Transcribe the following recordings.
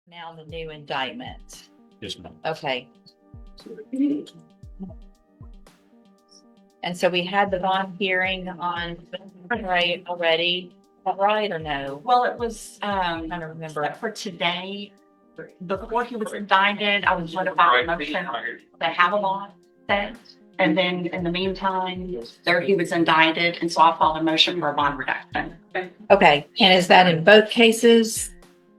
Now the new indictment. Yes, ma'am. Okay. And so we had the bond hearing on right already. Is that right or no? Well, it was, I don't remember. for today, before he was indicted, I was notified of a motion to have a bond set. And then in the meantime, there he was indicted, and so I filed a motion for a bond reduction. Okay. And is that in both cases?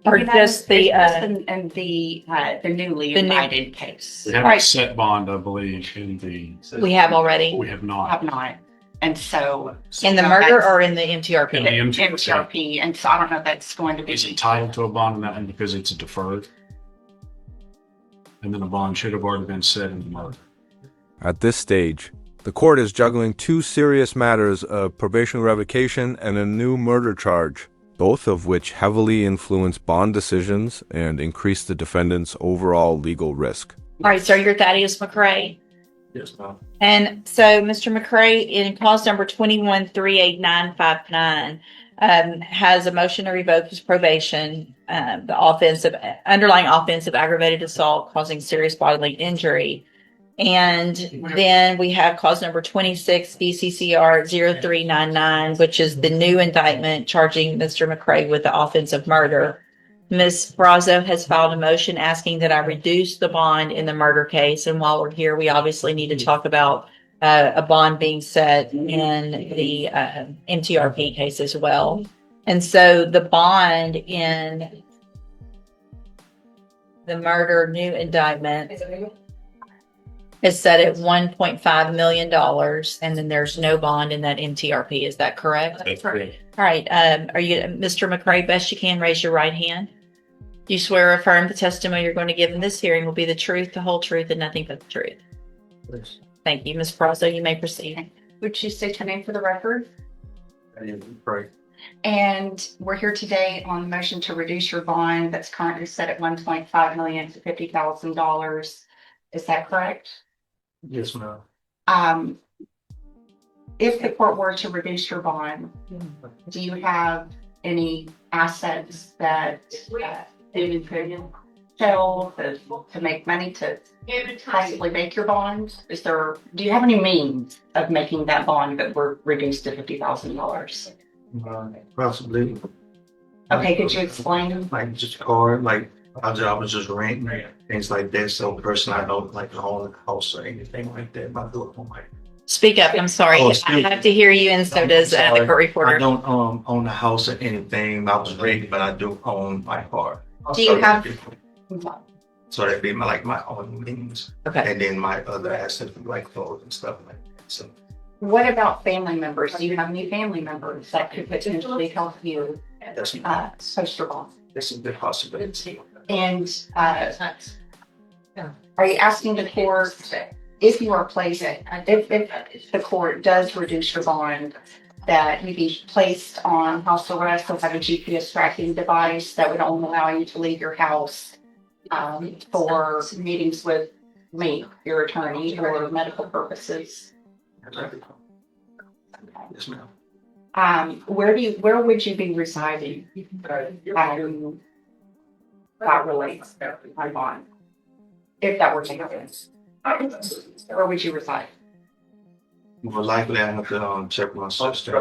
Or You know, just the, it's just in the newly the new- indicted case. We have Right. a set bond, I believe, in the. we have already? We have I not. have not. And so. In the murder or in the MTRP? In the MTRP. MTRP, and so I don't know if that's going to be. Is entitled to a bond in that one because it's deferred. And then a bond should have already been set in the murder. At this stage, the court is juggling two serious matters of probation revocation and a new murder charge, both of which heavily influence bond decisions and increase the defendant's overall legal risk. All right. So you're Thaddeus McCrae. Yes, ma'am. And so Mr. McCrae, in clause number 21-38959, has a motion to revoke his probation, the underlying offense of aggravated assault causing serious bodily injury. And then we have clause number 26 BCCR 0399, which is the new indictment charging Mr. McCrae with the offense of murder. Ms. Brazo has filed a motion asking that I reduce the bond in the murder case. And while we're here, we obviously need to talk about a bond being set in the MTRP case as well. And so the bond in the murder new indictment is set at $1.5 million. And then there's no bond in that MTRP. Is that correct? That's correct. All right. Are you, Mr. McCrae, best you can raise your right hand? Do you swear or affirm the testimony you're going to give in this hearing will be the truth, the whole truth, and nothing but the truth? Yes. Thank you. Ms. Brazo, you may proceed. Would you state your name for the record? Right. And we're here today on the motion to reduce your bond that's currently set at $1.5 million to $50,000. Is that correct? Yes, ma'am. If the court were to reduce your bond, do you have any assets that you could sell to make money to possibly make your bond? Do you have any means of making that bond that were reduced to $50,000? Possibly. Okay, could you explain? Like just a car, like I was just renting things like that. So the person I don't like own a house or anything like that. I do it on my. Speak up. I'm sorry. Oh, I excuse have to hear you, and so does the court I reporter. don't own a house or anything. I was renting, but I do own my car. Do you have? So that'd be my own means, Okay. and then my other assets like clothes and stuff like that. So What about family members? Do you have any family members that could potentially help you that's post your bond? that's a good possibility. And are you asking the court if you are placed, if the court does reduce your bond, that you be placed on house arrest or have a GPS tracking device that would only allow you to leave your house for meetings with me, your attorney, or medical purposes? Yes, ma'am. Where would you be residing? That relates to my bond. If that were to happen, where would you reside? More likely, I have to check with my sister.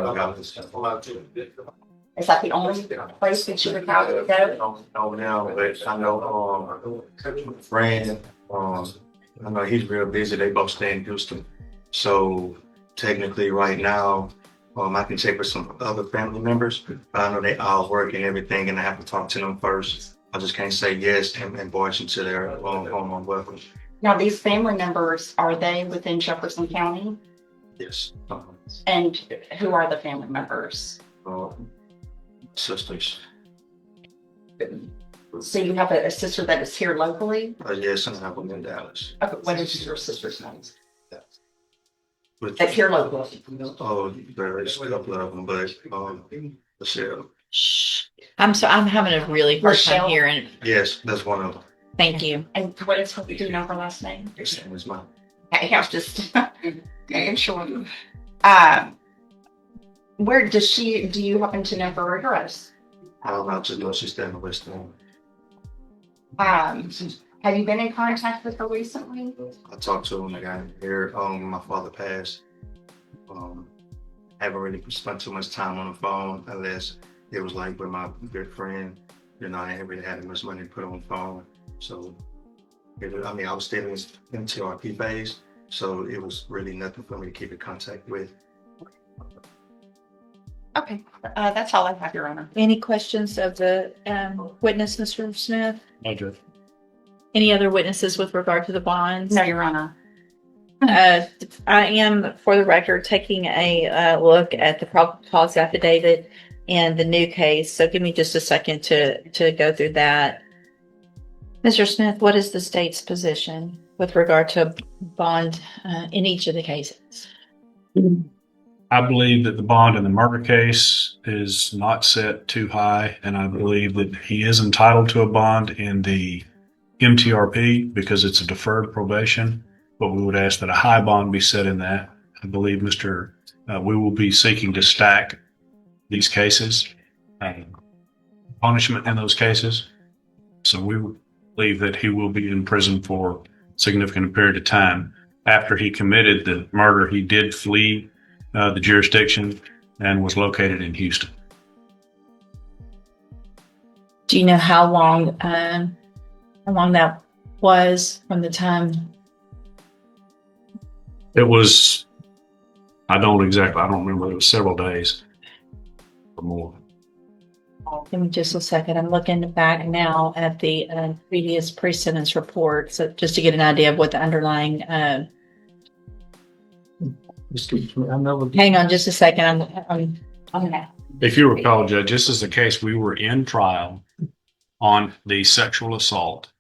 Is that the only place that you would have to go? No, now, but I know a friend. I know he's real busy. They both stay in Houston, so technically, right now, I can check with some other family members. But I know they all work and everything, and I have to talk to them first. I just can't say yes and voice into their on welcome. Now, these family members, are they within Jefferson County? Yes. And who are the family members? Sisters. So you have a sister that is here locally? Yes, and I have them in Dallas. Okay, what is your sister's name? But, That's here locally. oh, there's a couple of them, but Michelle. Shh. I'm having a really hard time Michelle? hearing. Yes, that's one of them. Thank you. And what is her, do you know her last name? Her name is mine. Okay, I was just making sure. Where do you happen to know her address? I just know she's staying in West End. Have you been in contact with her recently? I talked to him. I got here. My father passed. Haven't really spent too much time on the phone unless it was like with my good friend. You know, I ain't really had much money to put on the phone. So, I was still in TRP phase. So it was really nothing for me to keep in contact with. Okay, that's all I have, Your Honor. Any questions of the witness, Mr. Smith? No, Judge. Any other witnesses with regard to the bonds? No, Your Honor. I am, for the record, taking a look at the probable cause affidavit and the new case. So give me just a second to go through that. Mr. Smith, what is the state's position with regard to bond in each of the cases? I believe that the bond in the murder case is not set too high, and I believe that he is entitled to a bond in the MTRP because it's a deferred probation, but we would ask that a high bond be set in that. I believe we will be seeking to stack these cases, punishment in those cases. So we believe that he will be in prison for a significant period of time. After he committed the murder, he did flee the jurisdiction and was located in Houston. Do you know how long that was from the time? It was, I don't remember. It was several days or more. Give me just a second. I'm looking back now at the previous pre-sentence report, so just to get an idea of what the underlying. Excuse me, I know. Hang on, just a second. I'm on that. If you recall, Judge, this is the case. We were in trial on the sexual assault,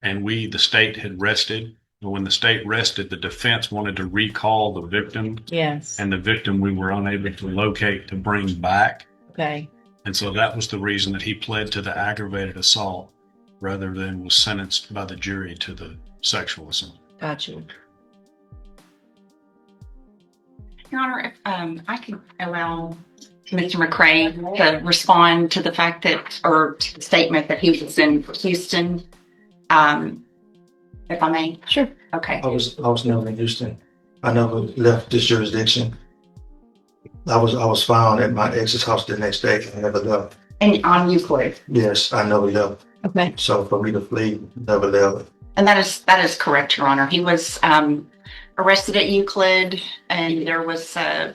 and the state had rested. And when the state rested, the defense wanted to recall the victim, Yes. and the victim we were unable to locate to bring back. Okay. And so that was the reason that he pled to the aggravated assault rather than was sentenced by the jury to the sexual assault. Got you. Your Honor, if I could allow Mr. McCray to respond to the fact that, or to the statement that he was in Houston, if I may. Sure. Okay. I was never in Houston. I never left this jurisdiction. I was found at my ex's house the next day. I never left. And on Euclid. Yes, I never left. Okay. So for me to flee, never left. And that is correct, Your Honor. He was arrested at Euclid, and there was some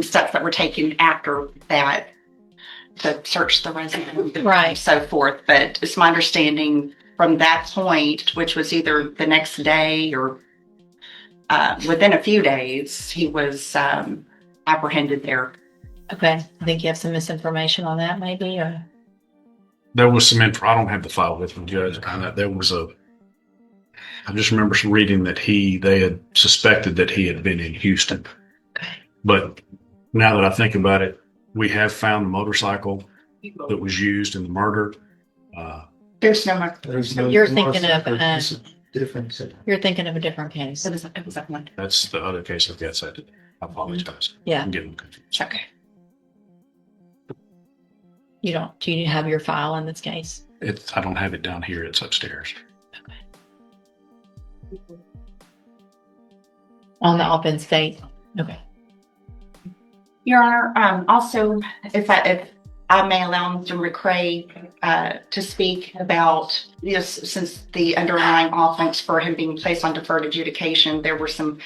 steps that were taken after that to search the residence, Right. and so forth. But it's my understanding from that point, which was either the next day or within a few days, he was apprehended there. Okay. I think you have some misinformation on that, maybe. Or... There was some info. I don't have the file with me, Judge. I just remember reading that they had suspected that he had been in Houston. Okay. But now that I think about it, we have found the motorcycle that was used in the murder. There's no more. You're thinking of, It's different. You're thinking of a different case. It was that one. That's the other case I've got cited. I apologize. Yeah. I'm getting confused. Okay. Do you have your file in this case? I don't have it down here. It's upstairs. On the offense date? Okay. Your Honor, also, if I may allow Mr. McCray to speak about this, since the underlying offense for him being placed on deferred adjudication, there were some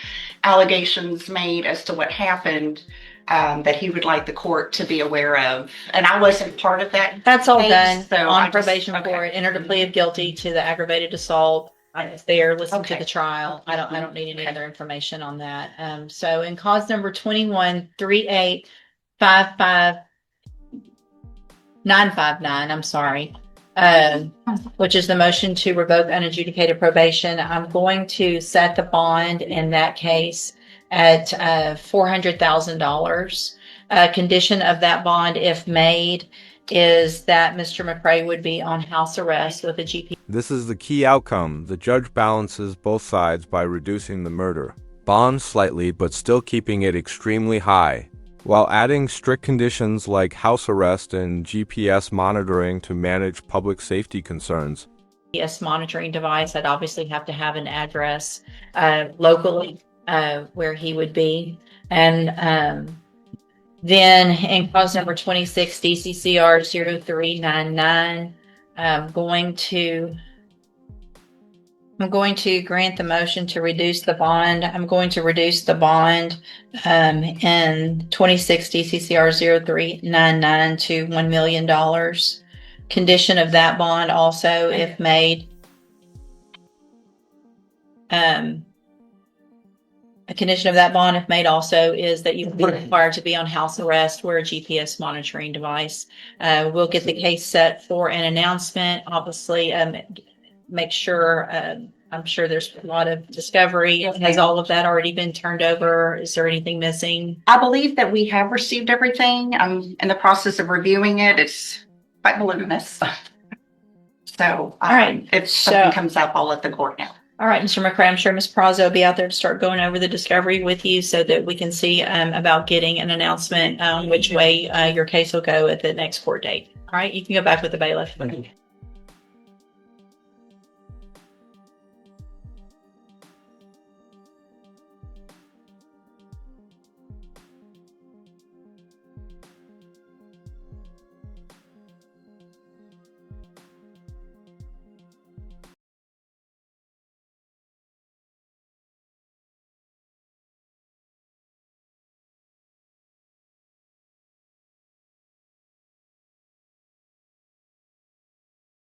allegations made as to what happened that he would like the court to be aware of. And I wasn't part of that. That's all case, done. so I On just- probation okay. for it. Entered a plea of guilty to the aggravated assault. I was there, listened to Okay. the trial. I don't need any other information on that. So in cause number 21-38-55959, I'm sorry, which is the motion to revoke unadjudicated probation, I'm going to set the bond in that case at $400,000. Condition of that bond, if made, is that Mr. McCray would be on house arrest with a GP. This is the key outcome. The judge balances both sides by reducing the murder bond slightly but still keeping it extremely high, while adding strict conditions like house arrest and GPS monitoring to manage public safety concerns. GPS monitoring device. I'd obviously have to have an address locally where he would be. And then in clause number 26, DCCR 0399, I'm going to grant the motion to reduce the bond. I'm going to reduce the bond in 26 DCCR 0399 to $1 million. Condition of that bond also, if made, a condition of that bond, if made also, is that you will be required to be on house arrest or a GPS monitoring device. We'll get the case set for an announcement. Obviously, make sure, I'm sure there's a lot of discovery. Has all of that already been turned over? Is there anything missing? I believe that we have received everything. I'm in the process of reviewing it. It's quite voluminous. So, All right. If something comes up, I'll let the court know. All right, Mr. McCray, I'm sure Ms. Prazo will be out there to start going over the discovery with you so that we can see about getting an announcement which way your case will go at the next court date. All right, you can go back with the bailiff. Thank you.